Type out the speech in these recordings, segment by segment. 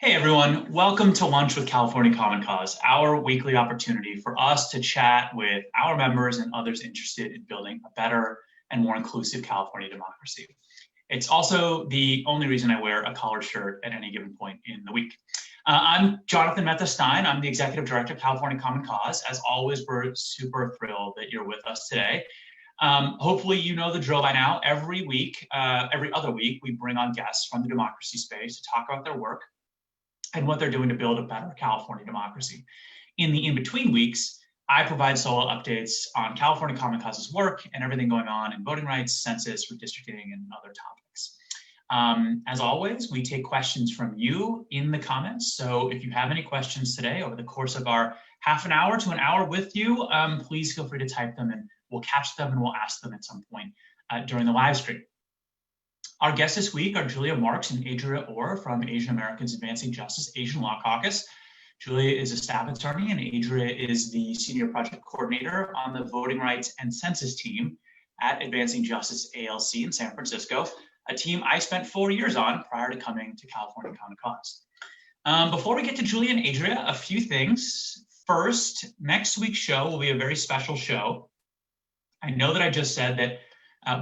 Hey everyone, welcome to Lunch with California Common Cause, our weekly opportunity for us to chat with our members and others interested in building a better and more inclusive California democracy. It's also the only reason I wear a collared shirt at any given point in the week. I'm Jonathan Mehta Stein. I'm the Executive Director of California Common Cause. As always, we're super thrilled that you're with us today. Hopefully you know the drill by now. Every other week, we bring on guests from the democracy space to talk about their work and what they're doing to build a better California democracy. In the in-between weeks, I provide solo updates on California Common Cause's work and everything going on in voting rights, census, redistricting, and other topics. As always, we take questions from you in the comments. So if you have any questions today over the course of our half an hour to an hour with you, please feel free to type them and we'll catch them and we'll ask them at some point during the live stream. Our guests this week are Julia Marks and Adria Orr from Asian Americans Advancing Justice Asian Law Caucus. Julia is a staff attorney and Adria is the senior project coordinator on the voting rights and census team at Advancing Justice ALC in San Francisco, a team I spent 4 years on prior to coming to California Common Cause. Before we get to Julia and Adria, a few things. First, next week's show will be a very special show. I know that I just said that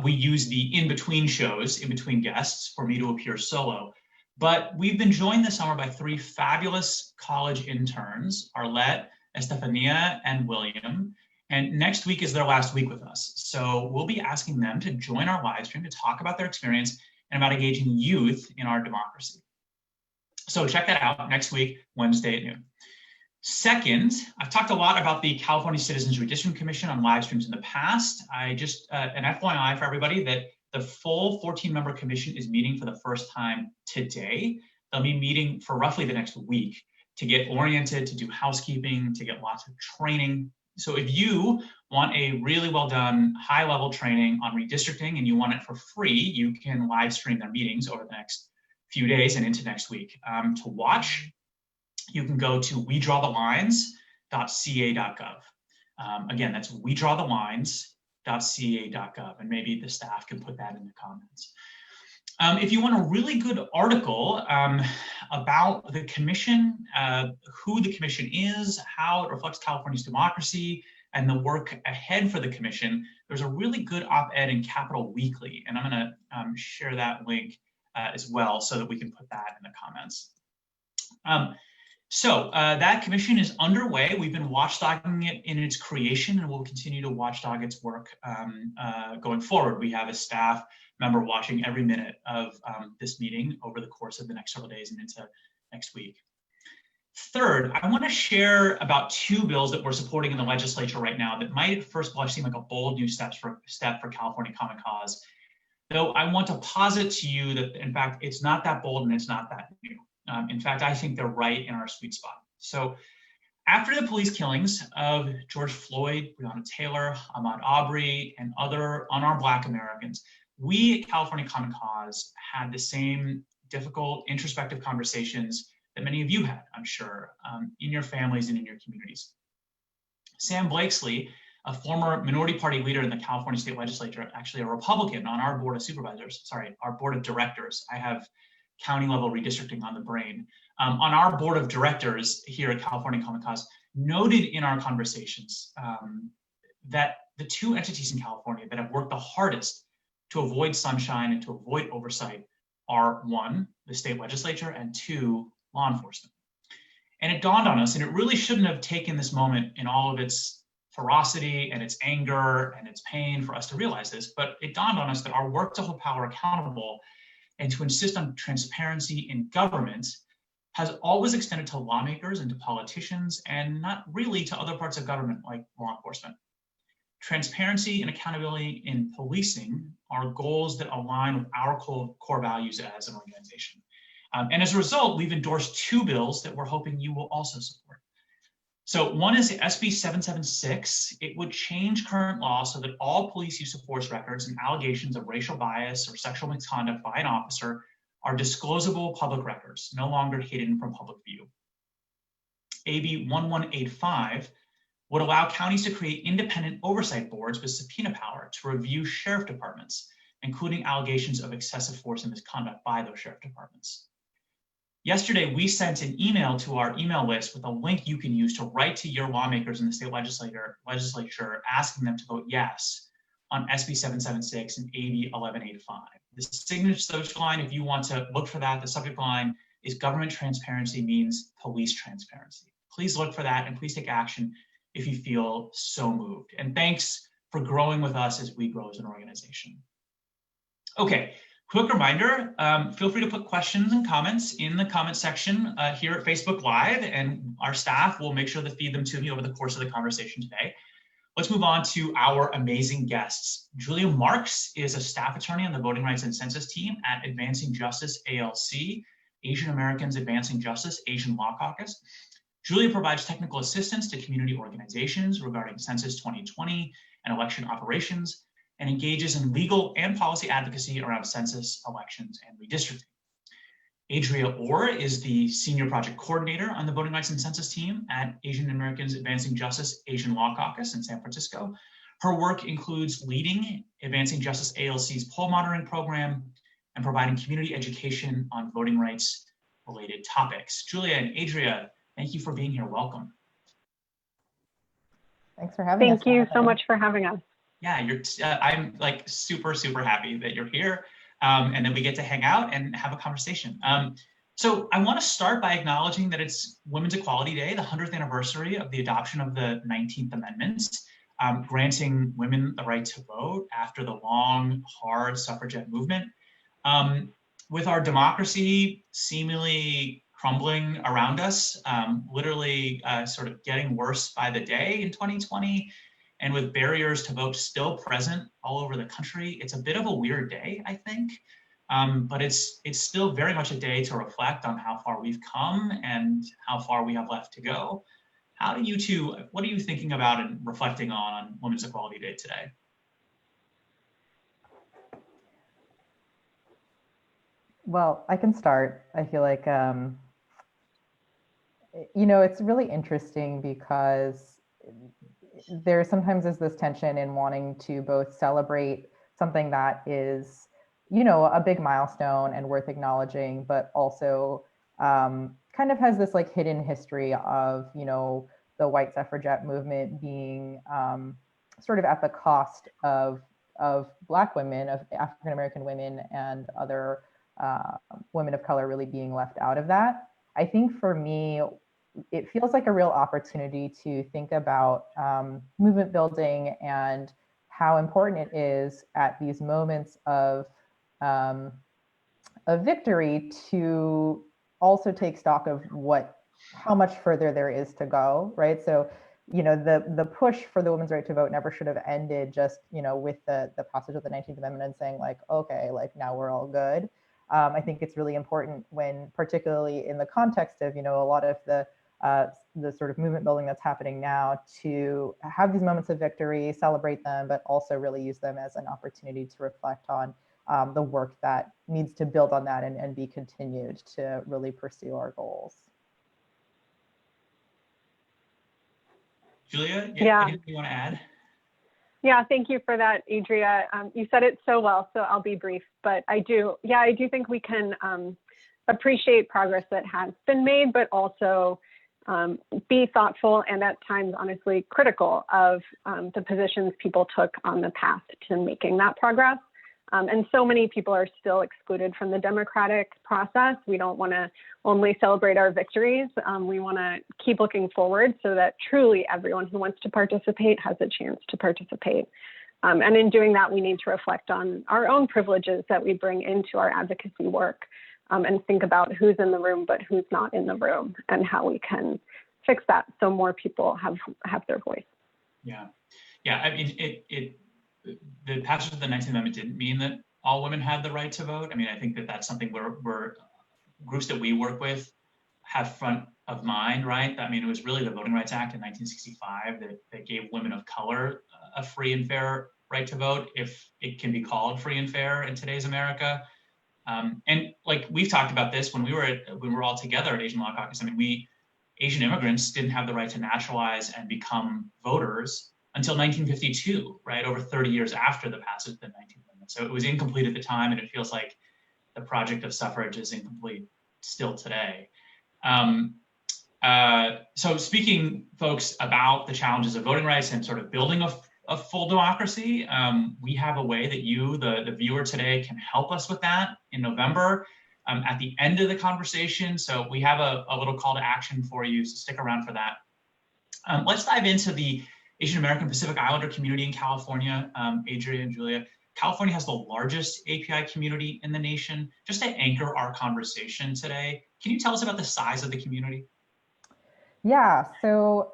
we use the in-between shows, in-between guests, for me to appear solo. But we've been joined this summer by three fabulous college interns, Arlette, Estefania, and William. And next week is their last week with us. So we'll be asking them to join our live stream to talk about their experience and about engaging youth in our democracy. So check that out next week, Wednesday at noon. Second, I've talked a lot about the California Citizens Redistricting Commission on live streams in the past. I just, an FYI for everybody, that the full 14-member commission is meeting for the first time today. They'll be meeting for roughly the next week to get oriented, to do housekeeping, to get lots of training. So if you want a really well done, high-level training on redistricting and you want it for free, you can live stream their meetings over the next few days and into next week. To watch, you can go to wedrawthelines.ca.gov. Again, that's wedrawthelines.ca.gov, and maybe the staff can put that in the comments. If you want a really good article about the commission, who the commission is, how it reflects California's democracy, and the work ahead for the commission, there's a really good op-ed in Capital Weekly, and I'm going to share that link as well so that we can put that in the comments. So that commission is underway. We've been watchdogging it in its creation, and we'll continue to watchdog its work going forward. We have a staff member watching every minute of this meeting over the course of the next several days and into next week. Third, I want to share about two bills that we're supporting in the legislature right now that might at first blush seem like a bold new step for California Common Cause. Though I want to posit to you that, in fact, it's not that bold and it's not that new. In fact, I think they're right in our sweet spot. So after the police killings of George Floyd, Breonna Taylor, Ahmaud Arbery, and other unarmed Black Americans, we at California Common Cause had the same difficult, introspective conversations that many of you had, I'm sure, in your families and in your communities. Sam Blakesley, a former minority party leader in the California State Legislature, actually a Republican on our board of our board of directors. I have county level redistricting on the brain. On our board of directors here at California Common Cause, noted in our conversations that the two entities in California that have worked the hardest to avoid sunshine and to avoid oversight are, one, the state legislature, and two, law enforcement. And it dawned on us, and it really shouldn't have taken this moment in all of its ferocity and its anger and its pain for us to realize this, but it dawned on us that our work to hold power accountable and to insist on transparency in government has always extended to lawmakers and to politicians and not really to other parts of government like law enforcement. Transparency and accountability in policing are goals that align with our core values as an organization. And as a result, we've endorsed two bills that we're hoping you will also support. So one is SB 776. It would change current law so that all police use of force records and allegations of racial bias or sexual misconduct by an officer are disclosable public records, no longer hidden from public view. AB 1185 would allow counties to create independent oversight boards with subpoena power to review sheriff departments, including allegations of excessive force and misconduct by those sheriff departments. Yesterday, we sent an email to our email list with a link you can use to write to your lawmakers in the state legislature asking them to vote yes on SB 776 and AB 1185. The signature subject line, if you want to look for that, the subject line is government transparency means police transparency. Please look for that and please take action if you feel so moved. And thanks for growing with us as we grow as an organization. Okay, quick reminder, feel free to put questions and comments in the comment section here at Facebook Live, and our staff will make sure to feed them to me over the course of the conversation today. Let's move on to our amazing guests. Julia Marks is a staff attorney on the Voting Rights and Census team at Advancing Justice ALC, Asian Americans Advancing Justice Asian Law Caucus. Julia provides technical assistance to community organizations regarding Census 2020 and election operations, and engages in legal and policy advocacy around census, elections, and redistricting. Adria Orr is the Senior Project Coordinator on the Voting Rights and Census team at Asian Americans Advancing Justice Asian Law Caucus in San Francisco. Her work includes leading Advancing Justice ALC's poll monitoring program and providing community education on voting rights related topics. Julia and Adria, thank you for being here. Welcome. Thanks for having us. Thank you so much for having us. Yeah, I'm like super happy that you're here. And then we get to hang out and have a conversation. So I want to start by acknowledging that it's Women's Equality Day, the 100th anniversary of the adoption of the 19th Amendment, granting women the right to vote after the long, hard suffragette movement. With our democracy seemingly crumbling around us, literally sort of getting worse by the day in 2020, and with barriers to vote still present all over the country, it's a bit of a weird day, I think. But it's still very much a day to reflect on how far we've come and how far we have left to go. How do you two, what are you thinking about and reflecting on Women's Equality Day today? Well, I can start. I feel like, you know, it's really interesting because there sometimes is this tension in wanting to both celebrate something that is, you know, a big milestone and worth acknowledging, but also kind of has this like hidden history of, you know, the white suffragette movement being sort of at the cost of Black women, of African-American women and other women of color really being left out of that. I think for me, it feels like a real opportunity to think about movement building and how important it is at these moments of victory to also take stock of how much further there is to go, right? So, you know, the push for the women's right to vote never should have ended just, you know, with the passage of the 19th Amendment and saying like, okay, like now we're all good. I think it's really important when, particularly in the context of, you know, a lot of the sort of movement building that's happening now, to have these moments of victory, celebrate them, but also really use them as an opportunity to reflect on the work that needs to build on that and be continued to really pursue our goals. Julia, yeah. Anything you want to add? Yeah, thank you for that, Adria. You said it so well, so I'll be brief, but I do think we can appreciate progress that has been made, but also be thoughtful and at times honestly critical of the positions people took on the path to making that progress. And so many people are still excluded from the democratic process. We don't want to only celebrate our victories. We want to keep looking forward so that truly everyone who wants to participate has a chance to participate. And in doing that, we need to reflect on our own privileges that we bring into our advocacy work, and think about who's in the room but who's not in the room and how we can fix that so more people have their voice. Yeah, I mean, the passage of the 19th Amendment didn't mean that all women had the right to vote. I mean, I think that that's something where groups that we work with have front of mind, right? I mean, it was really the Voting Rights Act in 1965 that gave women of color a free and fair right to vote, if it can be called free and fair in today's America. And like we've talked about this when we were all together at Asian Law Caucus. I mean, Asian immigrants didn't have the right to naturalize and become voters until 1952, right? Over 30 years after the passage of the 19th Amendment. So it was incomplete at the time, and it feels like the project of suffrage is incomplete still today. So speaking, folks, about the challenges of voting rights and sort of building a full democracy, we have a way that you, the viewer today, can help us with that in November at the end of the conversation. So we have a little call to action for you, so stick around for that. Let's dive into the Asian American Pacific Islander community in California. Adria and Julia, California has the largest API community in the nation. Just to anchor our conversation today, can you tell us about the size of the community? Yeah, so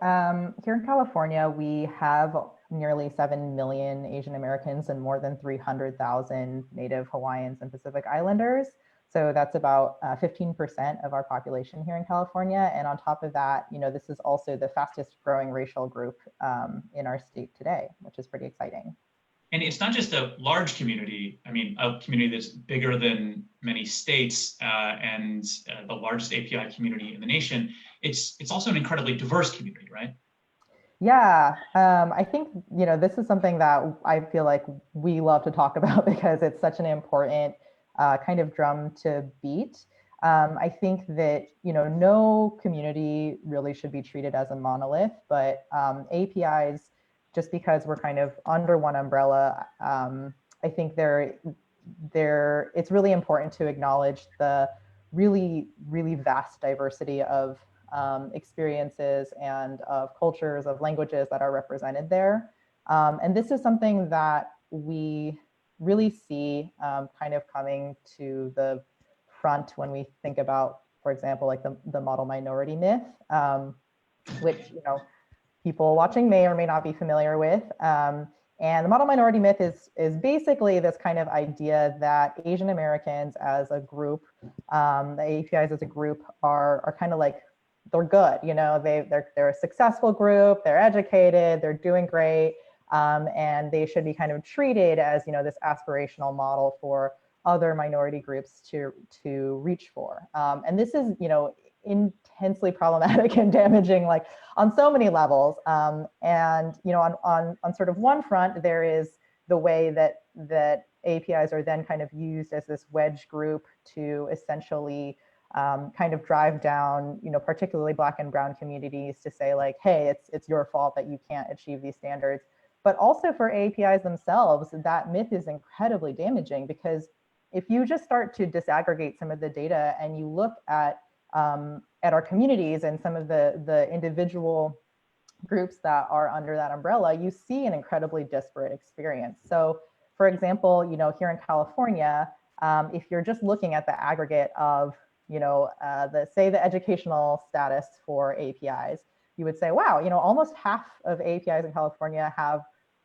here in California, we have nearly 7 million Asian Americans and more than 300,000 Native Hawaiians and Pacific Islanders. So that's about 15% of our population here in California. And on top of that, this is also the fastest growing racial group in our state today, which is pretty exciting. And it's not just a large community, I mean, a community that's bigger than many states and the largest API community in the nation. It's also an incredibly diverse community, right? Yeah, I think, this is something that I feel like we love to talk about because it's such an important kind of drum to beat. I think that, no community really should be treated as a monolith, but APIs, just because we're kind of under one umbrella, I think it's really important to acknowledge the really, really vast diversity of experiences and of cultures, of languages that are represented there. And this is something that we really see kind of coming to the front when we think about, for example, like the model minority myth, which, people watching may or may not be familiar with. And the model minority myth is basically this kind of idea that Asian Americans as a group, the APIs as a group are kind of like, they're good, they're a successful group, they're educated, they're doing great, and they should be kind of treated as, this aspirational model for other minority groups to reach for. And this is, intensely problematic and damaging, like on so many levels. And on sort of one front, there is the way that APIs are then kind of used as this wedge group to essentially kind of drive down, particularly Black and brown communities to say like, hey, it's your fault that you can't achieve these standards. But also for APIs themselves, that myth is incredibly damaging, because if you just start to disaggregate some of the data and you look at our communities and some of the individual groups that are under that umbrella, you see an incredibly disparate experience. So for example, here in California, if you're just looking at the aggregate of, the educational status for APIs, you would say, wow, almost half of APIs in California have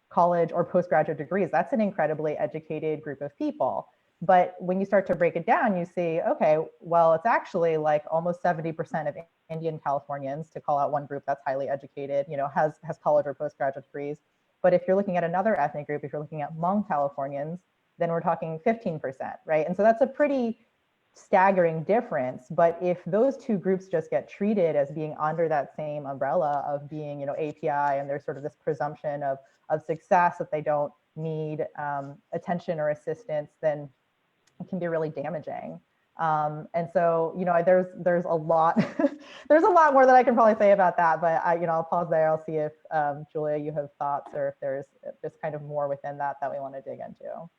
college or postgraduate degrees. That's an incredibly educated group of people. But when you start to break it down, you see, okay, well, it's actually like almost 70% of Indian Californians, to call out one group that's highly educated, has college or postgraduate degrees. But if you're looking at another ethnic group, if you're looking at Hmong Californians, then we're talking 15%, right? And so that's a pretty staggering difference. But if those two groups just get treated as being under that same umbrella of being, API, and there's sort of this presumption of success that they don't need attention or assistance, then it can be really damaging. And so, there's a lot, there's a lot more that I can probably say about that, but I'll pause there. I'll see if Julia, you have thoughts, or if there's just kind of more within that we want to dig into.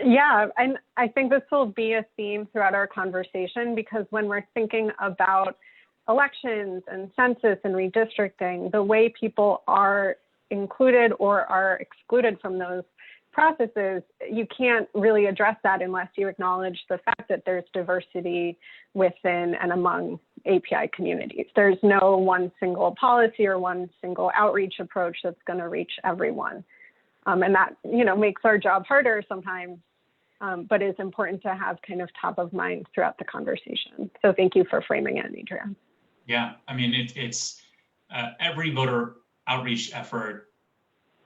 Yeah, and I think this will be a theme throughout our conversation, because when we're thinking about elections and census and redistricting, the way people are included or are excluded from those processes, you can't really address that unless you acknowledge the fact that there's diversity within and among API communities. There's no one single policy or one single outreach approach that's going to reach everyone. And that, makes our job harder sometimes, but is important to have kind of top of mind throughout the conversation. So thank you for framing it, Adria. Yeah, I mean, it's every voter outreach effort,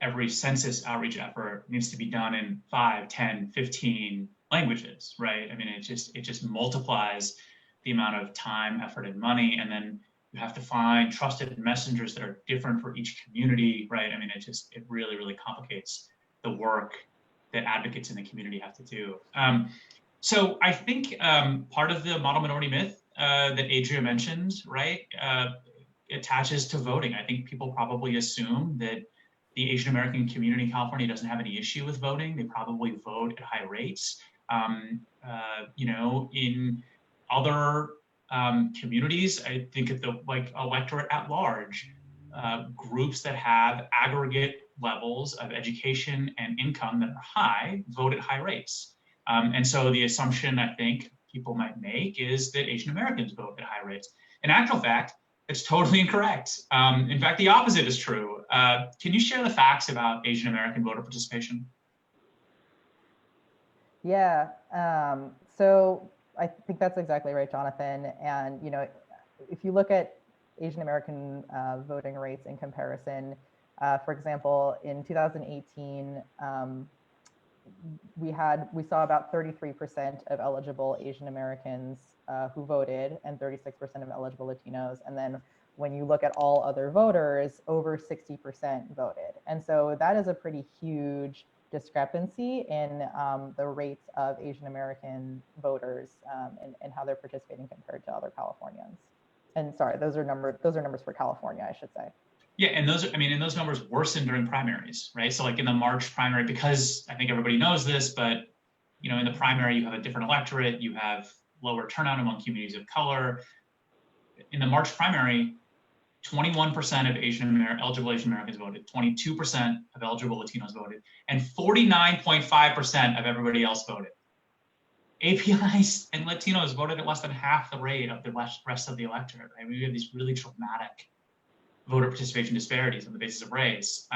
every census outreach effort needs to be done in 5, 10, 15 languages, right? I mean, it just multiplies the amount of time, effort, and money. And then you have to find trusted messengers that are different for each community, right? I mean, it really, really complicates the work that advocates in the community have to do. So I think part of the model minority myth that Adria mentioned, right, attaches to voting. I think people probably assume that the Asian American community in California doesn't have any issue with voting. They probably vote at high rates. You know, in other communities, I think at the electorate at large, groups that have aggregate levels of education and income that are high vote at high rates. And so the assumption I think people might make is that Asian Americans vote at high rates. In actual fact, it's totally incorrect. In fact, the opposite is true. Can you share the facts about Asian American voter participation? Yeah, so I think that's exactly right, Jonathan. And, you know, if you look at Asian American voting rates in comparison, for example, in 2018, we saw about 33% of eligible Asian Americans who voted and 36% of eligible Latinos. And then when you look at all other voters, over 60% voted. And so that is a pretty huge discrepancy in the rates of Asian American voters and how they're participating compared to other Californians. And sorry, those are numbers for California, I should say. Yeah, and those, I mean, and those numbers worsen during primaries, right? So like in the March primary, because I think everybody knows this, but you know, in the primary, you have a different electorate, you have lower turnout among communities of color. In the March primary, 21% of eligible Asian Americans voted, 22% of eligible Latinos voted, and 49.5% of everybody else voted. APIs and Latinos voted at less than half the rate of the rest of the electorate, right? We have these really dramatic voter participation disparities on the basis of race.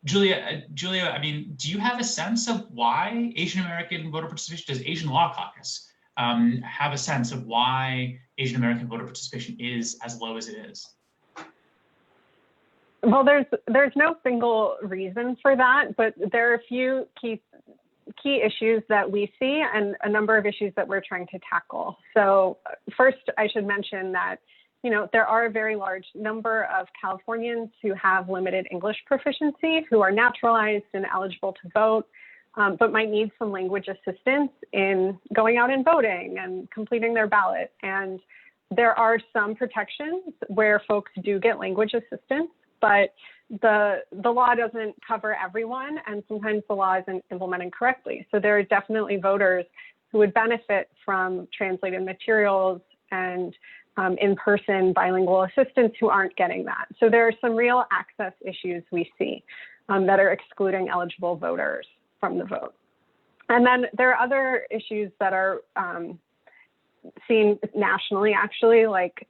Julia, I mean, do you have a sense of why Asian American voter participation, does Asian Law Caucus have a sense of why Asian American voter participation is as low as it is? Well, there's no single reason for that, but there are a few key issues that we see and a number of issues that we're trying to tackle. So first, I should mention that, you know, there are a very large number of Californians who have limited English proficiency, who are naturalized and eligible to vote, but might need some language assistance in going out and voting and completing their ballot. And there are some protections where folks do get language assistance, but the law doesn't cover everyone, and sometimes the law isn't implemented correctly. So there are definitely voters who would benefit from translated materials and in-person bilingual assistance who aren't getting that. So there are some real access issues we see that are excluding eligible voters from the vote. And then there are other issues that are seen nationally, actually, like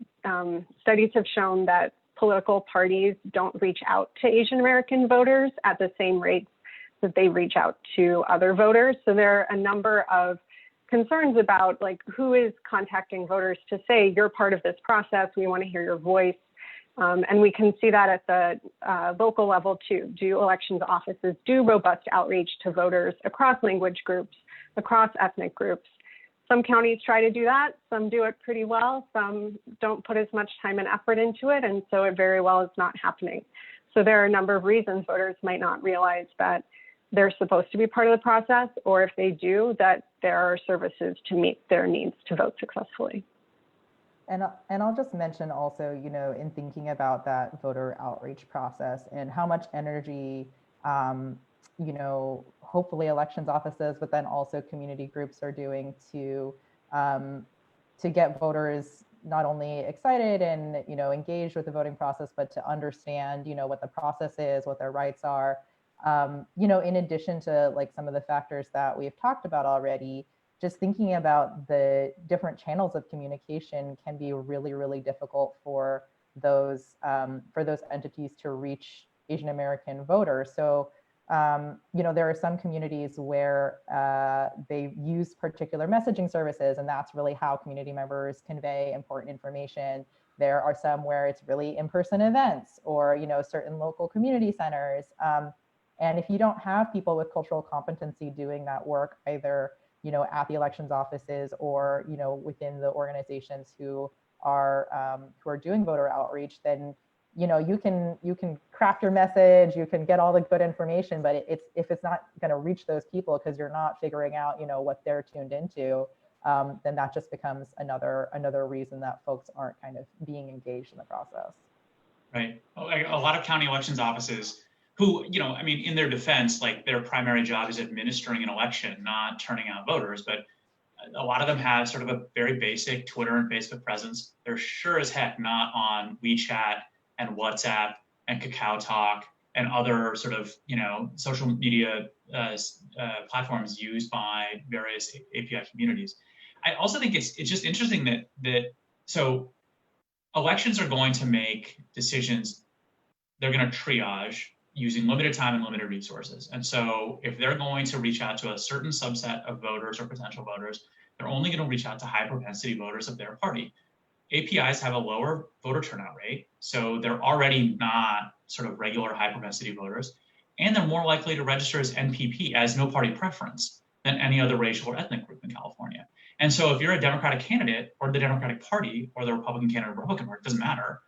studies have shown that political parties don't reach out to Asian American voters at the same rates that they reach out to other voters. So there are a number of concerns about like who is contacting voters to say, you're part of this process, we want to hear your voice. And we can see that at the local level too. Do elections offices do robust outreach to voters across language groups, across ethnic groups? Some counties try to do that. Some do it pretty well. Some don't put as much time and effort into it. And so it very well is not happening. So there are a number of reasons voters might not realize that they're supposed to be part of the process, or if they do, that there are services to meet their needs to vote successfully. And I'll just mention also, you know, in thinking about that voter outreach process and how much energy, you know, hopefully elections offices, but then also community groups are doing to get voters not only excited and, you know, engaged with the voting process, but to understand, you know, what the process is, what their rights are. You know, in addition to like some of the factors that we've talked about already, just thinking about the different channels of communication can be really, really difficult for those entities to reach Asian American voters. So, you know, there are some communities where they use particular messaging services, and that's really how community members convey important information. There are some where it's really in-person events or, you know, certain local community centers. And if you don't have people with cultural competency doing that work, either, you know, at the elections offices or, you know, within the organizations who are doing voter outreach, then, you know, you can craft your message, you can get all the good information, but if it's not going to reach those people because you're not figuring out, you know, what they're tuned into, then that just becomes another reason that folks aren't kind of being engaged in the process. Right. A lot of county elections offices who, you know, I mean, in their defense, like their primary job is administering an election, not turning out voters, but a lot of them have sort of a very basic Twitter and Facebook presence. They're sure as heck not on WeChat and WhatsApp and Kakao Talk and other sort of, you know, social media platforms used by various API communities. I also think it's just interesting that so elections are going to make decisions. They're going to triage using limited time and limited resources. And so if they're going to reach out to a certain subset of voters or potential voters, they're only going to reach out to high propensity voters of their party. APIs have a lower voter turnout rate, so they're already not sort of regular high propensity voters, and they're more likely to register as NPP, as no party preference, than any other racial or ethnic group in California. And so if you're a Democratic candidate or the Democratic Party or the Republican candidate or Republican Party, it doesn't matter.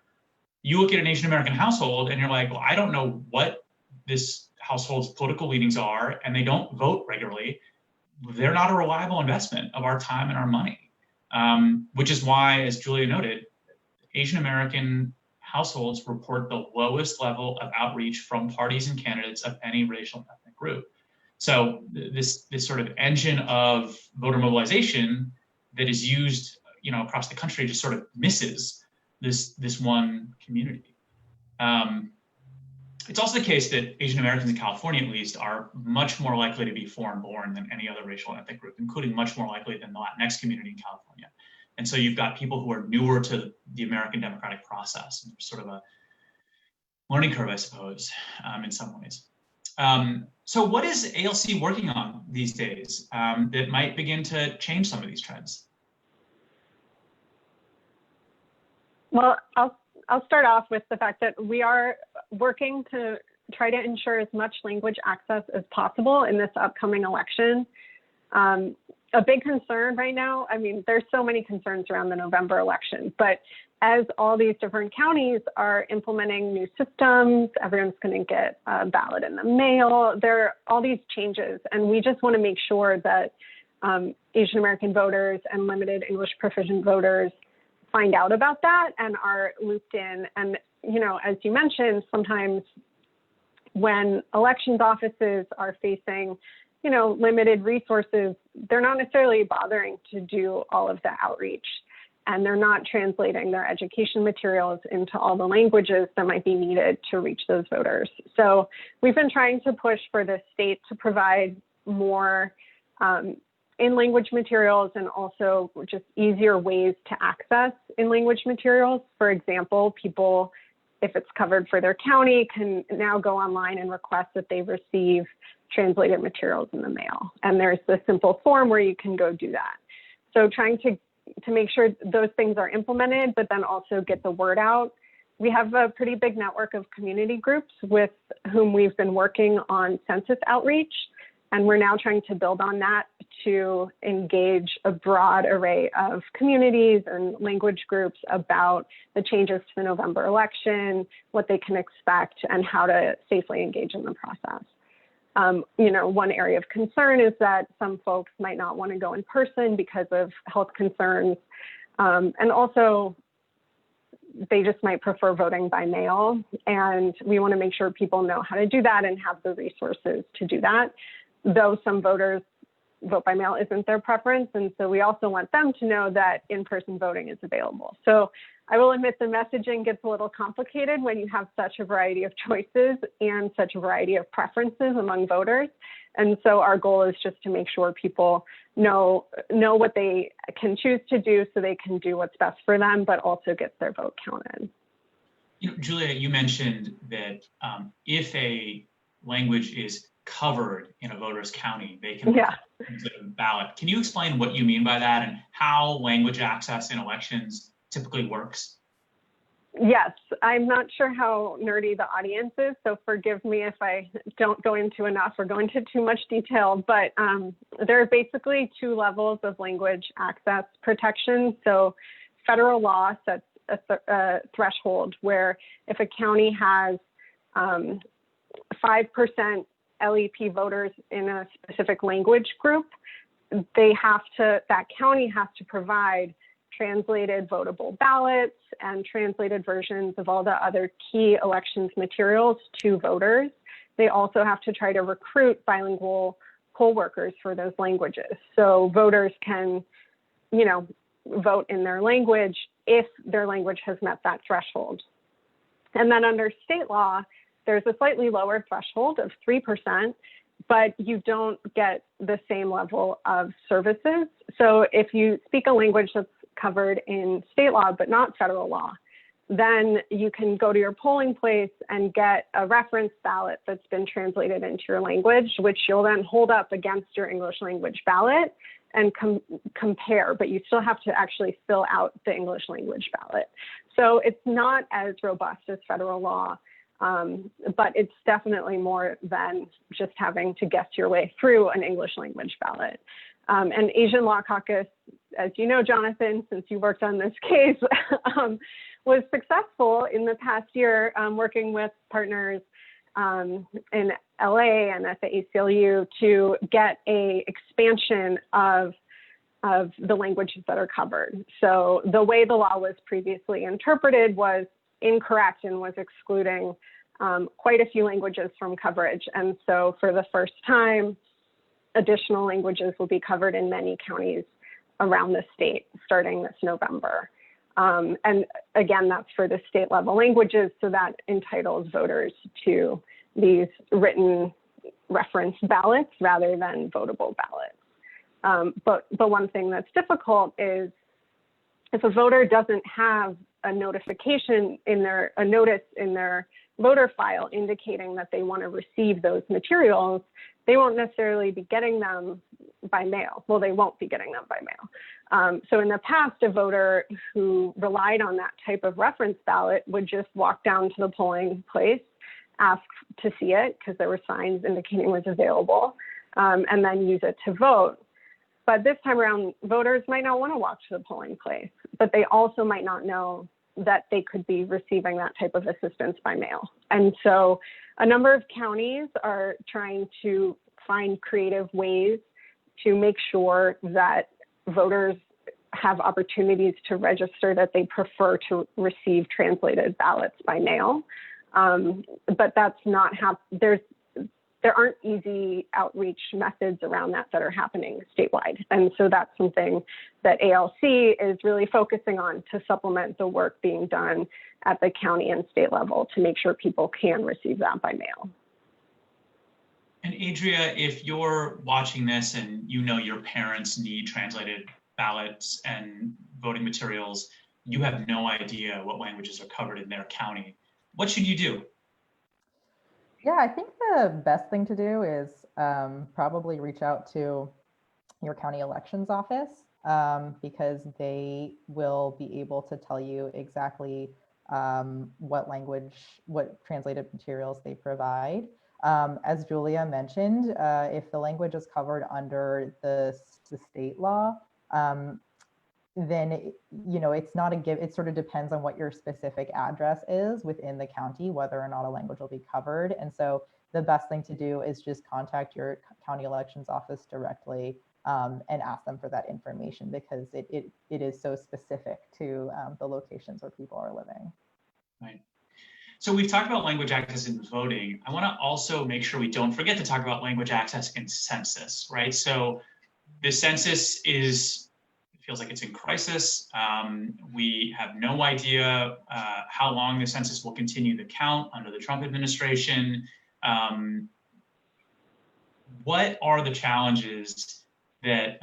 You look at an Asian American household and you're like, well, I don't know what this household's political leanings are, and they don't vote regularly. They're not a reliable investment of our time and our money, which is why, as Julia noted, Asian American households report the lowest level of outreach from parties and candidates of any racial and ethnic group. So this sort of engine of voter mobilization that is used, you know, across the country just sort of misses this one community. It's also the case that Asian Americans in California, at least, are much more likely to be foreign-born than any other racial and ethnic group, including much more likely than the Latinx community in California. And so you've got people who are newer to the American democratic process, sort of a learning curve, I suppose, in some ways. So what is ALC working on these days that might begin to change some of these trends? Well, I'll start off with the fact that we are working to try to ensure as much language access as possible in this upcoming election. A big concern right now, I mean, there's so many concerns around the November election, but as all these different counties are implementing new systems, everyone's going to get a ballot in the mail. There are all these changes, and we just want to make sure that Asian American voters and limited English proficient voters find out about that and are looped in. And, you know, as you mentioned, sometimes when elections offices are facing, you know, limited resources, they're not necessarily bothering to do all of the outreach, and they're not translating their education materials into all the languages that might be needed to reach those voters. So we've been trying to push for the state to provide more in-language materials and also just easier ways to access in-language materials. For example, people, if it's covered for their county, can now go online and request that they receive translated materials in the mail. And there's a simple form where you can go do that. So trying to make sure those things are implemented, but then also get the word out. We have a pretty big network of community groups with whom we've been working on census outreach. And we're now trying to build on that to engage a broad array of communities and language groups about the changes to the November election, what they can expect, and how to safely engage in the process. You know, one area of concern is that some folks might not want to go in person because of health concerns. And also, they just might prefer voting by mail. And we want to make sure people know how to do that and have the resources to do that. Though some voters vote by mail isn't their preference. And so we also want them to know that in-person voting is available. So I will admit the messaging gets a little complicated when you have such a variety of choices and such a variety of preferences among voters. And so our goal is just to make sure people know what they can choose to do so they can do what's best for them, but also get their vote counted. You know, Julia, you mentioned that if a language is covered in a voter's county, they can ballot. Can you explain what you mean by that and how language access in elections typically works? Yes, I'm not sure how nerdy the audience is, so forgive me if I don't go into enough or go into too much detail, but there are basically two levels of language access protection. So federal law sets a threshold where if a county has 5% LEP voters in a specific language group, that county has to provide translated votable ballots and translated versions of all the other key elections materials to voters. They also have to try to recruit bilingual poll workers for those languages. So voters can, vote in their language if their language has met that threshold. And then under state law, there's a slightly lower threshold of 3%, but you don't get the same level of services. So if you speak a language that's covered in state law, but not federal law, then you can go to your polling place and get a reference ballot that's been translated into your language, which you'll then hold up against your English language ballot and compare, but you still have to actually fill out the English language ballot. So it's not as robust as federal law, but it's definitely more than just having to guess your way through an English language ballot. And Asian Law Caucus, as you know, Jonathan, since you worked on this case, was successful in the past year working with partners in LA and at the ACLU to get a expansion of the languages that are covered. So the way the law was previously interpreted was incorrect and was excluding quite a few languages from coverage. And so for the first time, additional languages will be covered in many counties around the state starting this November. And again, that's for the state level languages, so that entitles voters to these written reference ballots rather than votable ballots. But one thing that's difficult is if a voter doesn't have a notification a notice in their voter file indicating that they want to receive those materials, they won't necessarily be getting them by mail. Well, they won't be getting them by mail. So in the past, a voter who relied on that type of reference ballot would just walk down to the polling place, ask to see it because there were signs indicating it was available, and then use it to vote. But this time around, voters might not want to walk to the polling place, but they also might not know that they could be receiving that type of assistance by mail. And so a number of counties are trying to find creative ways to make sure that voters have opportunities to register that they prefer to receive translated ballots by mail. But that's not how, there aren't easy outreach methods around that are happening statewide. And so that's something that ALC is really focusing on to supplement the work being done at the county and state level to make sure people can receive that by mail. And Adria, if you're watching this and you know your parents need translated ballots and voting materials, you have no idea what languages are covered in their county, what should you do? Yeah, I think the best thing to do is probably reach out to your county elections office because they will be able to tell you exactly what translated materials they provide. As Julia mentioned, if the language is covered under the state law, then it's not a give. It sort of depends on what your specific address is within the county, whether or not a language will be covered. And so the best thing to do is just contact your county elections office directly and ask them for that information because it is so specific to the locations where people are living. Right. So we've talked about language access in voting. I want to also make sure we don't forget to talk about language access in census, right? So the census feels like it's in crisis. We have no idea how long the census will continue to count under the Trump administration. What are the challenges that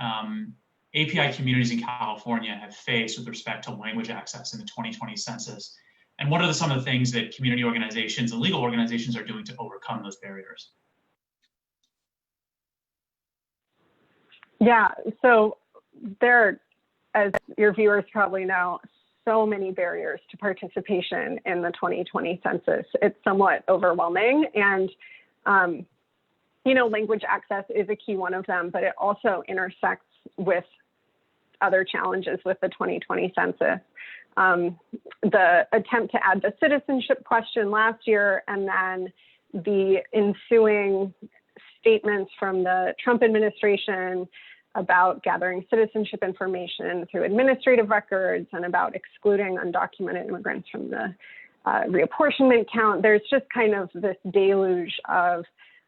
API communities in California have faced with respect to language access in the 2020 census? And what are some of the things that community organizations and legal organizations are doing to overcome those barriers? Yeah, so there, as your viewers probably know, so many barriers to participation in the 2020 census. It's somewhat overwhelming. And, language access is a key one of them, but it also intersects with other challenges with the 2020 census. the attempt to add the citizenship question last year, and then the ensuing statements from the Trump administration about gathering citizenship information through administrative records and about excluding undocumented immigrants from the reapportionment count. There's just kind of this deluge of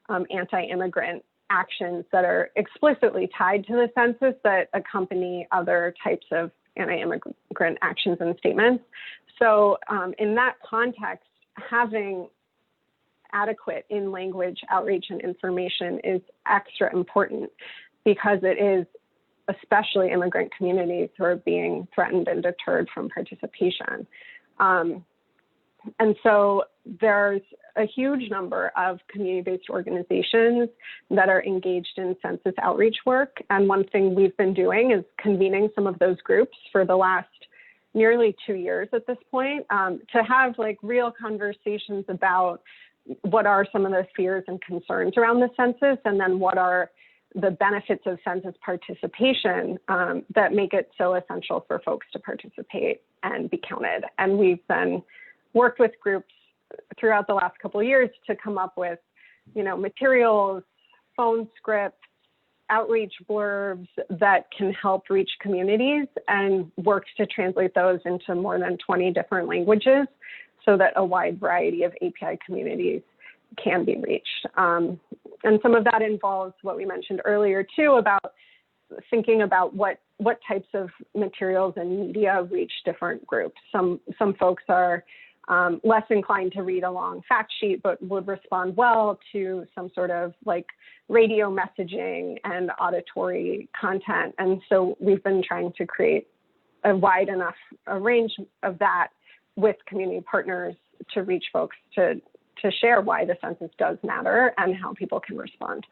anti-immigrant actions that are explicitly tied to the census that accompany other types of anti-immigrant actions and statements. So in that context, having adequate in-language outreach and information is extra important, because it is especially immigrant communities who are being threatened and deterred from participation. And so there's a huge number of community-based organizations that are engaged in census outreach work. And one thing we've been doing is convening some of those groups for the last nearly 2 years at this point, to have like real conversations about what are some of the fears and concerns around the census, and then what are the benefits of census participation that make it so essential for folks to participate and be counted. And we've been worked with groups throughout the last couple of years to come up with, materials, phone scripts, outreach blurbs that can help reach communities, and worked to translate those into more than 20 different languages so that a wide variety of API communities can be reached. And some of that involves what we mentioned earlier too, about thinking about what types of materials and media reach different groups. Some folks are less inclined to read a long fact sheet, but would respond well to some sort of like radio messaging and auditory content. And so we've been trying to create a wide enough range of that with community partners to reach folks to share why the census does matter and how people can respond.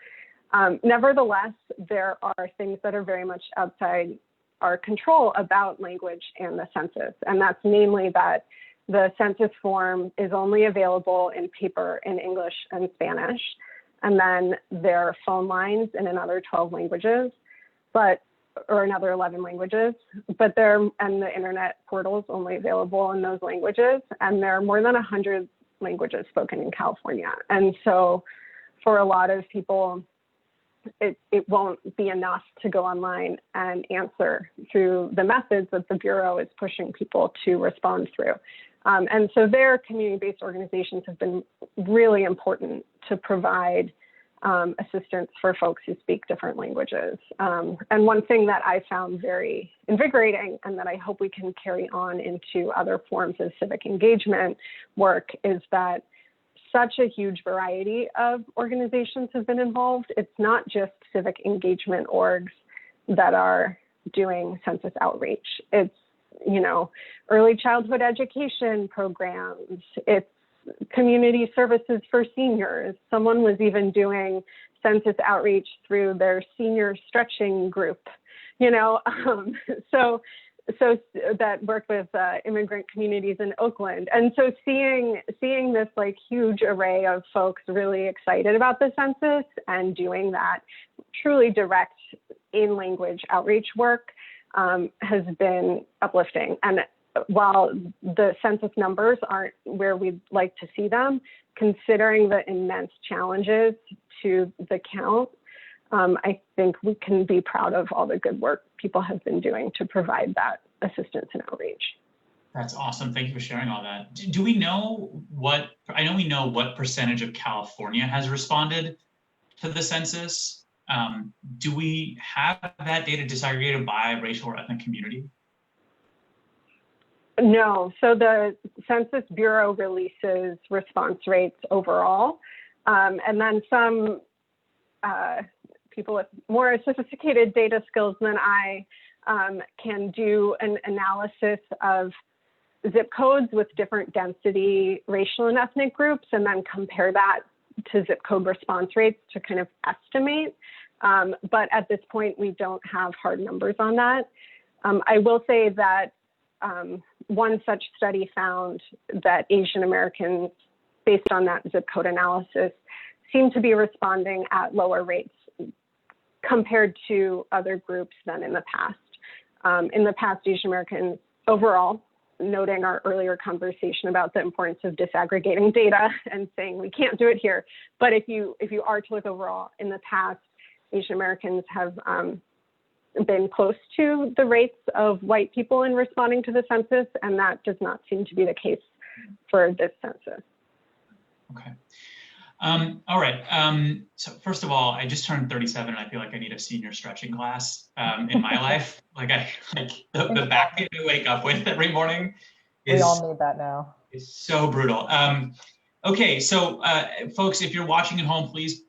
Nevertheless, there are things that are very much outside our control about language and the census, and that's namely that the census form is only available in paper in English and Spanish, and then there are phone lines in another 12 languages, or another 11 languages, and the internet portal is only available in those languages, and there are more than 100 languages spoken in California. And so for a lot of people, it won't be enough to go online and answer through the methods that the Bureau is pushing people to respond through. And so their community-based organizations have been really important to provide assistance for folks who speak different languages. And one thing that I found very invigorating, and that I hope we can carry on into other forms of civic engagement work, is that such a huge variety of organizations have been involved. It's not just civic engagement orgs that are doing census outreach. It's, early childhood education programs. It's community services for seniors. Someone was even doing census outreach through their senior stretching group, so that worked with immigrant communities in Oakland. And so seeing this like huge array of folks really excited about the census and doing that truly direct in-language outreach work has been uplifting. And while the census numbers aren't where we'd like to see them, considering the immense challenges to the count, I think we can be proud of all the good work people have been doing to provide that assistance and outreach. That's awesome. Thank you for sharing all that. Do we know I know we know what percentage of California has responded to the census. Do we have that data disaggregated by racial or ethnic community? No. So the Census Bureau releases response rates overall. And then some people with more sophisticated data skills than I can do an analysis of zip codes with different density racial and ethnic groups, and then compare that to zip code response rates to kind of estimate. But at this point, we don't have hard numbers on that. I will say that one such study found that Asian Americans, based on that zip code analysis, seem to be responding at lower rates compared to other groups than in the past. In the past, Asian Americans overall noting our earlier conversation about the importance of disaggregating data and saying we can't do it here. But if you are to look overall, in the past, Asian Americans have been close to the rates of white people in responding to the census, and that does not seem to be the case for this census. Okay. All right. So first of all, I just turned 37 and I feel like I need a senior stretching class in my life. Like the back pain I wake up with every morning we all need that now. Is so brutal. Okay, so folks, if you're watching at home, please,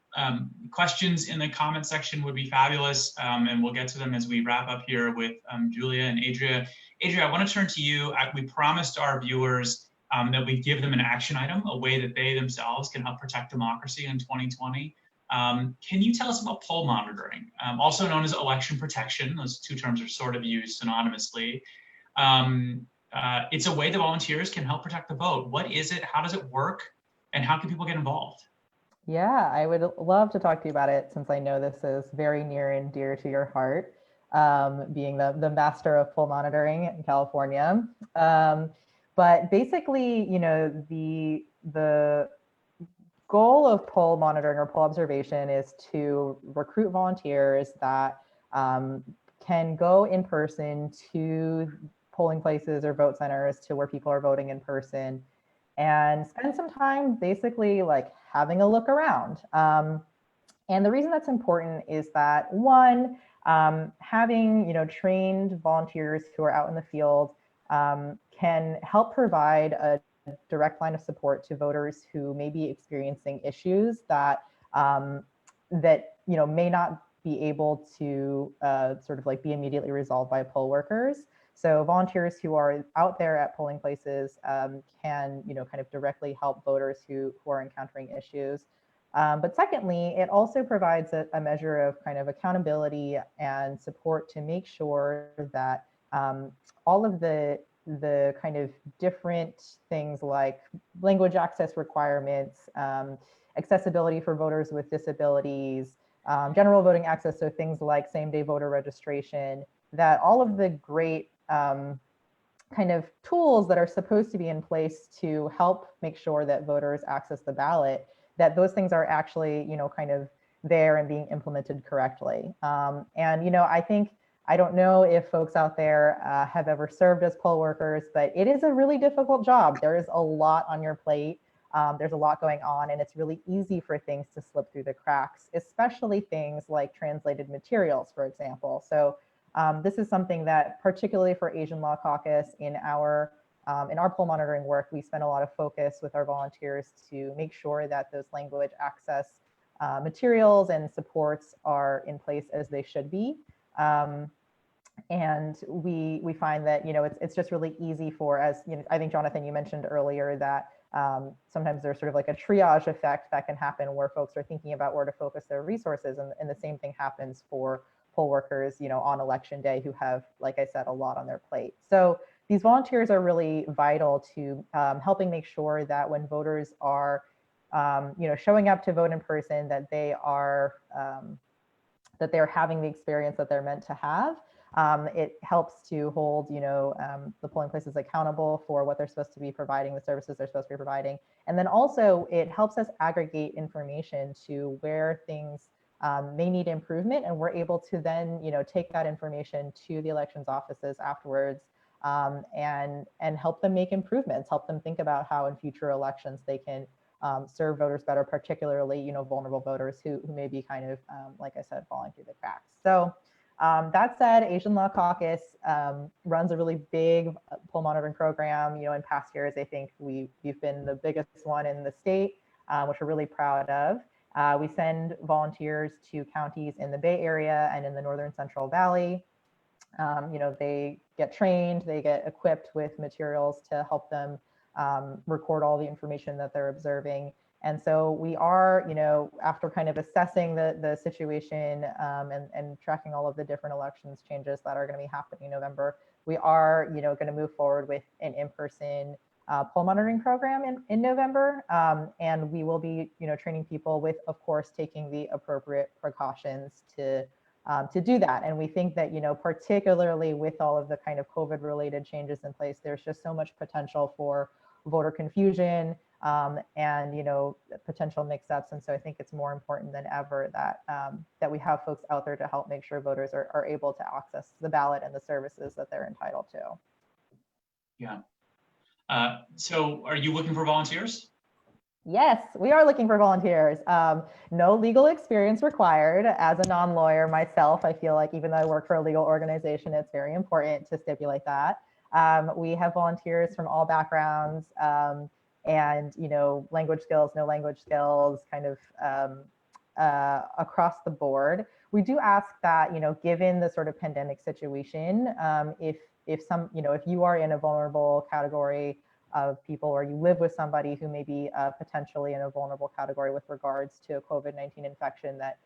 questions in the comment section would be fabulous, and we'll get to them as we wrap up here with Julia and Adria. Adria, I want to turn to you. We promised our viewers that we give them an action item, a way that they themselves can help protect democracy in 2020. Can you tell us about poll monitoring, also known as election protection? Those two terms are sort of used synonymously. It's a way that volunteers can help protect the vote. What is it? How does it work? And how can people get involved? Yeah, I would love to talk to you about it, since I know this is very near and dear to your heart, being the master of poll monitoring in California. But basically, you know, the goal of poll monitoring or poll observation is to recruit volunteers that can go in person to polling places or vote centers, to where people are voting in person, and spend some time basically like having a look around. And the reason that's important is that, one, having, you know, trained volunteers who are out in the field can help provide a direct line of support to voters who may be experiencing issues that that, you know, may not be able to sort of like be immediately resolved by poll workers. So volunteers who are out there at polling places can, you know, kind of directly help voters who are encountering issues. But secondly, it also provides a measure of kind of accountability and support to make sure that all of the kind of different things like language access requirements, accessibility for voters with disabilities, general voting access, so things like same-day voter registration, that all of the great kind of tools that are supposed to be in place to help make sure that voters access the ballot, that those things are actually, you know, kind of there and being implemented correctly. And, you know, I don't know if folks out there have ever served as poll workers, but it is a really difficult job. There is a lot on your plate. There's a lot going on, and it's really easy for things to slip through the cracks, especially things like translated materials, for example. So this is something that, particularly for Asian Law Caucus, in our poll monitoring work, we spend a lot of focus with our volunteers to make sure that those language access materials and supports are in place as they should be. And we find that, you know, it's just really easy for, as you know, I think, Jonathan, you mentioned earlier that sometimes there's sort of like a triage effect that can happen where folks are thinking about where to focus their resources, and the same thing happens for poll workers, you know, on election day, who have, like I said, a lot on their plate. So these volunteers are really vital to helping make sure that when voters are, you know, showing up to vote in person, that they are having the experience that they're meant to have. It helps to hold, you know, the polling places accountable for what they're supposed to be providing, the services they're supposed to be providing. And then also it helps us aggregate information to where things may need improvement. And we're able to then, you know, take that information to the elections offices afterwards and help them make improvements, help them think about how in future elections they can serve voters better, particularly, you know, vulnerable voters who may be kind of, like I said, falling through the cracks. So that said, Asian Law Caucus runs a really big poll monitoring program. You know, in past years, I think we've been the biggest one in the state, which we're really proud of. We send volunteers to counties in the Bay Area and in the Northern Central Valley. You know, they get trained, they get equipped with materials to help them record all the information that they're observing. And so we are, you know, after kind of assessing the situation and tracking all of the different elections changes that are going to be happening in November, we are, you know, going to move forward with an in-person poll monitoring program in November. And we will be, you know, training people with, of course, taking the appropriate precautions to to do that. And we think that, particularly with all of the kind of COVID related changes in place, there's just so much potential for voter confusion and, potential mix-ups. And so I think it's more important than ever that that we have folks out there to help make sure voters are able to access the ballot and the services that they're entitled to. Yeah. So are you looking for volunteers? Yes, we are looking for volunteers. No legal experience required. As a non-lawyer myself, I feel like even though I work for a legal organization, it's very important to stipulate that. We have volunteers from all backgrounds and, language skills, no language skills, kind of across the board. We do ask that, given the sort of pandemic situation, if you are in a vulnerable category of people, or you live with somebody who may be potentially in a vulnerable category with regards to a COVID-19 infection, that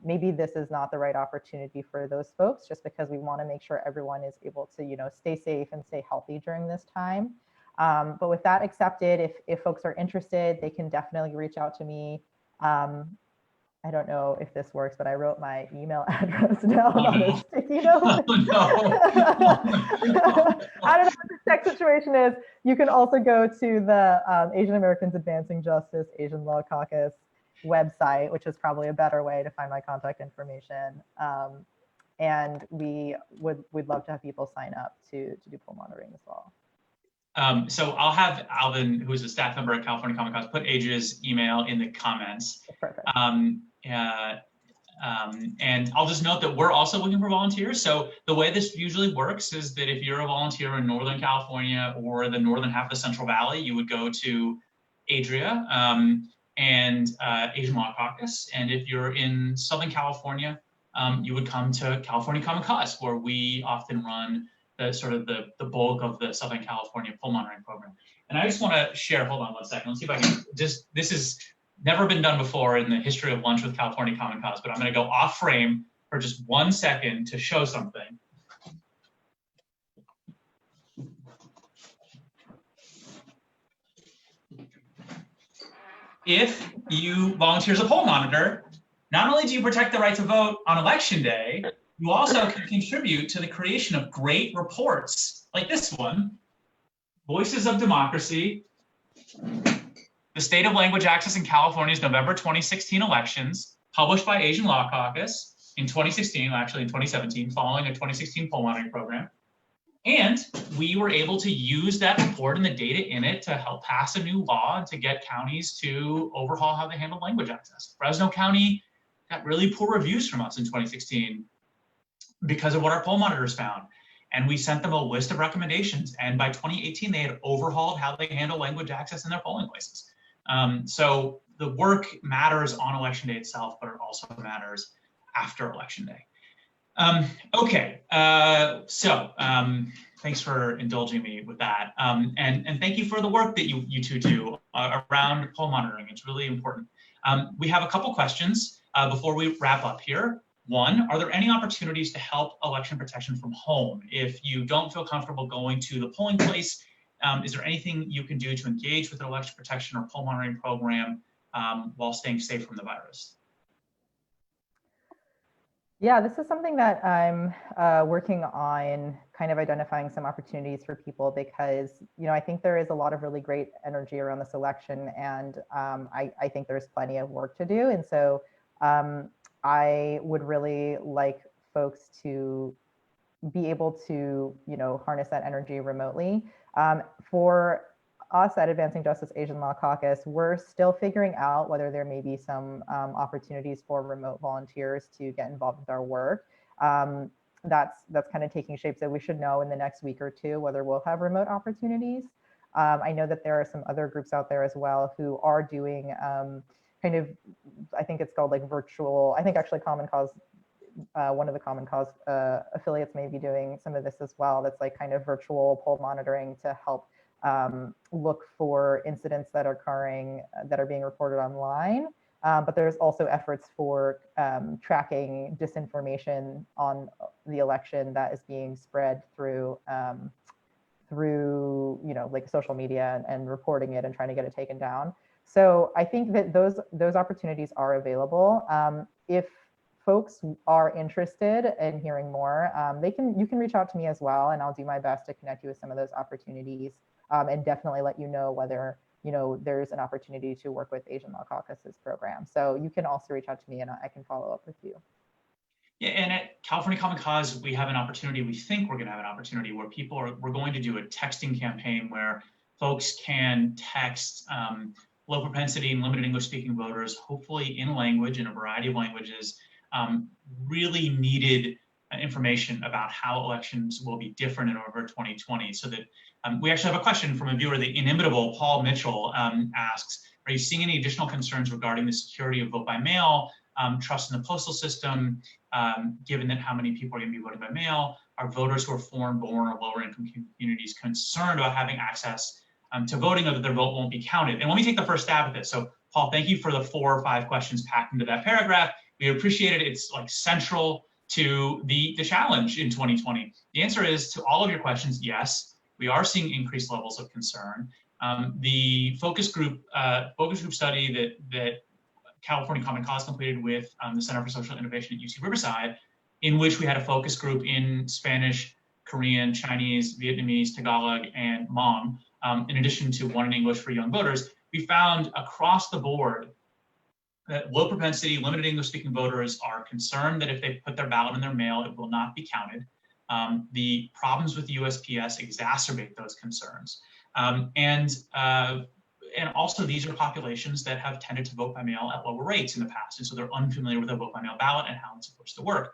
maybe this is not the right opportunity for those folks, just because we want to make sure everyone is able to, stay safe and stay healthy during this time. But with that accepted, if folks are interested, they can definitely reach out to me. I don't know if this works, but I wrote my email address down on a sticky note. Oh, no. I don't know what the tech situation is. You can also go to the Asian Americans Advancing Justice Asian Law Caucus website, which is probably a better way to find my contact information. And we'd love to have people sign up to do poll monitoring as well. So I'll have Alvin, who's a staff member at California Common Cause, put Adria's email in the comments. Perfect. And I'll just note that we're also looking for volunteers. So the way this usually works is that if you're a volunteer in Northern California or the northern half of the Central Valley, you would go to Adria and Asian Law Caucus. And if you're in Southern California, you would come to California Common Cause, where we often run the bulk of the Southern California poll monitoring program. And I just want to share, hold on one second. Let's see if I can this is never been done before in the history of Lunch with California Common Cause, but I'm going to go off frame for just 1 second to show something. If you volunteer as a poll monitor, not only do you protect the right to vote on election day, you also can contribute to the creation of great reports like this one, Voices of Democracy, the State of Language Access in California's November 2016 elections, published by Asian Law Caucus in 2016, actually in 2017, following a 2016 poll monitoring program. And we were able to use that report and the data in it to help pass a new law and to get counties to overhaul how they handle language access. Fresno County got really poor reviews from us in 2016 because of what our poll monitors found. And we sent them a list of recommendations. And by 2018, they had overhauled how they handle language access in their polling places. So the work matters on election day itself, but it also matters after election day. Thanks for indulging me with that. And thank you for the work that you two do around poll monitoring. It's really important. We have a couple questions before we wrap up here. One, are there any opportunities to help election protection from home? If you don't feel comfortable going to the polling place, is there anything you can do to engage with an election protection or poll monitoring program while staying safe from the virus? Yeah, this is something that I'm working on, kind of identifying some opportunities for people, because, I think there is a lot of really great energy around this election, and I think there's plenty of work to do. And so I would really like folks to be able to, harness that energy remotely. For us at Advancing Justice Asian Law Caucus, we're still figuring out whether there may be some opportunities for remote volunteers to get involved with our work. That's kind of taking shape, so we should know in the next week or two whether we'll have remote opportunities. I know that there are some other groups out there as well who are doing kind of, I think it's called like virtual, I think actually Common Cause, one of the Common Cause affiliates may be doing some of this as well. That's like kind of virtual poll monitoring to help look for incidents that are occurring that are being reported online. But there's also efforts for tracking disinformation on the election that is being spread through like social media and reporting it and trying to get it taken down. So I think that those opportunities are available. If folks are interested in hearing more, you can reach out to me as well, and I'll do my best to connect you with some of those opportunities, and definitely let you know whether there's an opportunity to work with Asian Law Caucus's program. So you can also reach out to me, and I can follow up with you. Yeah, and at California Common Cause, we have an opportunity, we think we're going to have an opportunity where we're going to do a texting campaign where folks can text low propensity and limited English speaking voters, hopefully in language, in a variety of languages, really needed information about how elections will be different in November 2020. So that we actually have a question from a viewer, the inimitable Paul Mitchell asks, are you seeing any additional concerns regarding the security of vote by mail, trust in the postal system, given that how many people are going to be voting by mail? Are voters who are foreign born or lower income communities concerned about having access to voting, or that their vote won't be counted? And let me take the first stab at this. So Paul, thank you for the 4 or 5 questions packed into that paragraph. We appreciate it. It's like central to the challenge in 2020. The answer is to all of your questions, yes, we are seeing increased levels of concern. The focus group study that California Common Cause completed with the Center for Social Innovation at UC Riverside, in which we had a focus group in Spanish, Korean, Chinese, Vietnamese, Tagalog, and Hmong, in addition to one in English for young voters. We found across the board that low propensity, limited English speaking voters are concerned that if they put their ballot in their mail, it will not be counted. The problems with the USPS exacerbate those concerns. And also these are populations that have tended to vote by mail at lower rates in the past. And so they're unfamiliar with a vote by mail ballot and how it's supposed to work.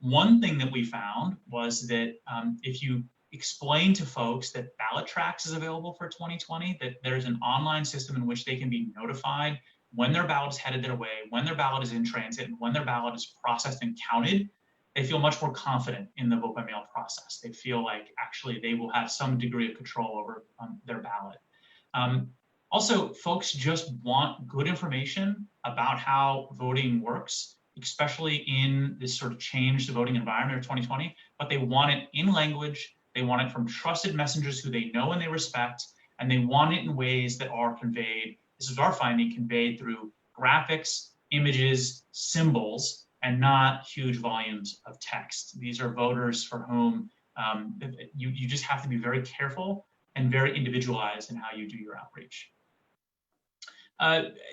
One thing that we found was that if you explain to folks that Ballot Tracks is available for 2020, that there's an online system in which they can be notified when their ballot is headed their way, when their ballot is in transit, and when their ballot is processed and counted, they feel much more confident in the vote by mail process. They feel like actually they will have some degree of control over their ballot. Also, folks just want good information about how voting works, especially in this sort of changed voting environment of 2020, but they want it in language, they want it from trusted messengers who they know and they respect, and they want it in ways that are conveyed, this is our finding, conveyed through graphics, images, symbols, and not huge volumes of text. These are voters for whom you just have to be very careful and very individualized in how you do your outreach.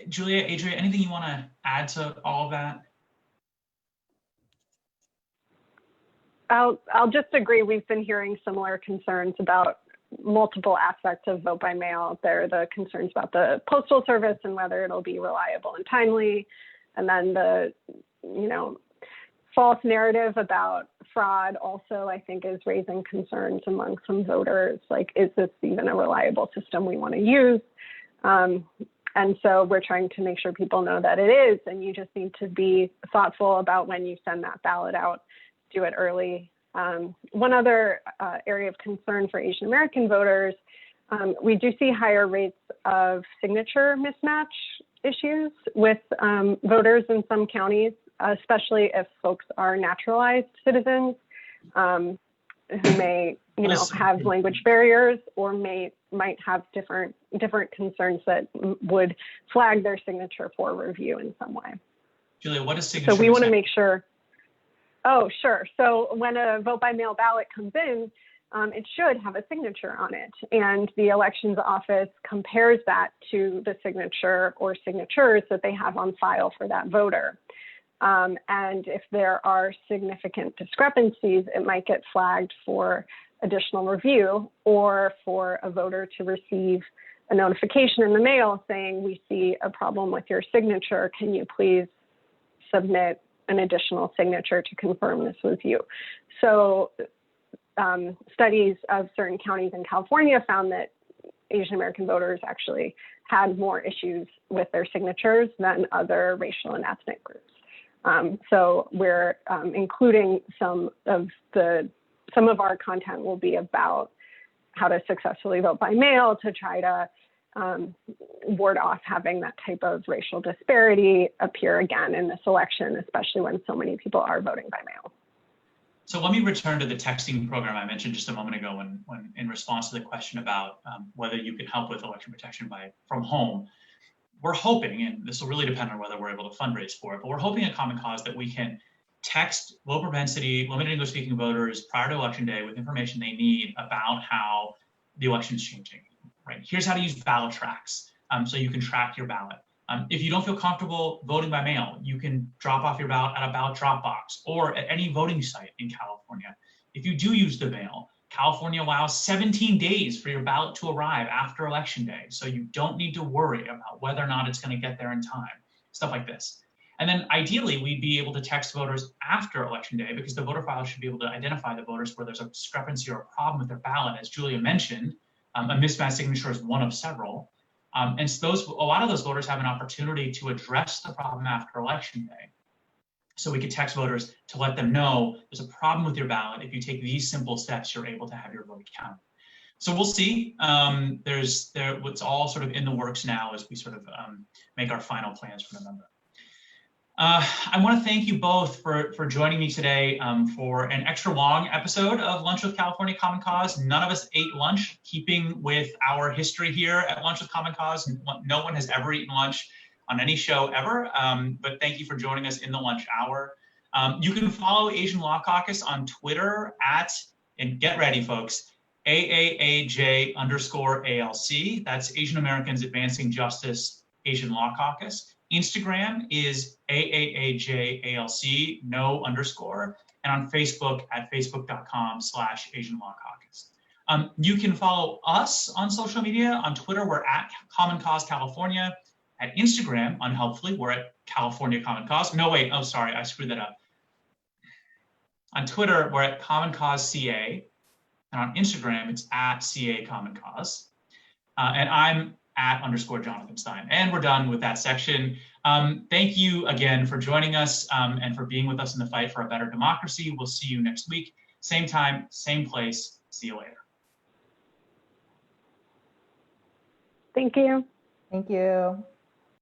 Julia, Adria, anything you want to add to all of that? I'll just agree. We've been hearing similar concerns about multiple aspects of vote by mail. There are the concerns about the postal service and whether it'll be reliable and timely, and then the false narrative about fraud also, I think, is raising concerns among some voters. Like, is this even a reliable system we want to use? And so we're trying to make sure people know that it is, and you just need to be thoughtful about when you send that ballot out, do it early. One other area of concern for Asian American voters, we do see higher rates of signature mismatch issues with voters in some counties, especially if folks are naturalized citizens who may, have language barriers or might have different concerns that would flag their signature for review in some way. Julia, what is signature? So we want to make sure. Oh, sure. So when a vote by mail ballot comes in, it should have a signature on it. And the elections office compares that to the signature or signatures that they have on file for that voter. And if there are significant discrepancies, it might get flagged for additional review, or for a voter to receive a notification in the mail saying, we see a problem with your signature. Can you please submit an additional signature to confirm this was you? So studies of certain counties in California found that Asian American voters actually had more issues with their signatures than other racial and ethnic groups. So we're including some of our content will be about how to successfully vote by mail to try to ward off having that type of racial disparity appear again in this election, especially when so many people are voting by mail. So let me return to the texting program I mentioned just a moment ago when in response to the question about whether you can help with election protection from home. We're hoping, and this will really depend on whether we're able to fundraise for it, but we're hoping at Common Cause that we can text low propensity, limited English speaking voters prior to election day with information they need about how the election is changing, right? Here's how to use ballot tracks so you can track your ballot. If you don't feel comfortable voting by mail, you can drop off your ballot at a ballot drop box or at any voting site in California. If you do use the mail, California allows 17 days for your ballot to arrive after election day. So you don't need to worry about whether or not it's going to get there in time, stuff like this. And then ideally, we'd be able to text voters after election day because the voter file should be able to identify the voters where there's a discrepancy or a problem with their ballot. As Julia mentioned, a mismatched signature is one of several. And so a lot of those voters have an opportunity to address the problem after election day. So we could text voters to let them know there's a problem with your ballot. If you take these simple steps, you're able to have your vote counted. So we'll see. It's all sort of in the works now as we sort of make our final plans for November. I want to thank you both for joining me today for an extra long episode of Lunch with California Common Cause. None of us ate lunch, keeping with our history here at Lunch with Common Cause. No one has ever eaten lunch on any show ever, but thank you for joining us in the lunch hour. You can follow Asian Law Caucus on Twitter and get ready, folks, AAAJ_ALC. That's Asian Americans Advancing Justice Asian Law Caucus. Instagram is AAAJALC, no underscore, and on Facebook at facebook.com/Asian Law Caucus. You can follow us on social media. On Twitter, we're at Common Cause California. At Instagram, unhelpfully, we're at California Common Cause. No, wait, oh, sorry, I screwed that up. On Twitter, we're at Common Cause CA. And on Instagram, it's at CA Common Cause. And I'm at _Jonathan Stein. And we're done with that section. Thank you again for joining us and for being with us in the fight for a better democracy. We'll see you next week. Same time, same place. See you later. Thank you. Thank you.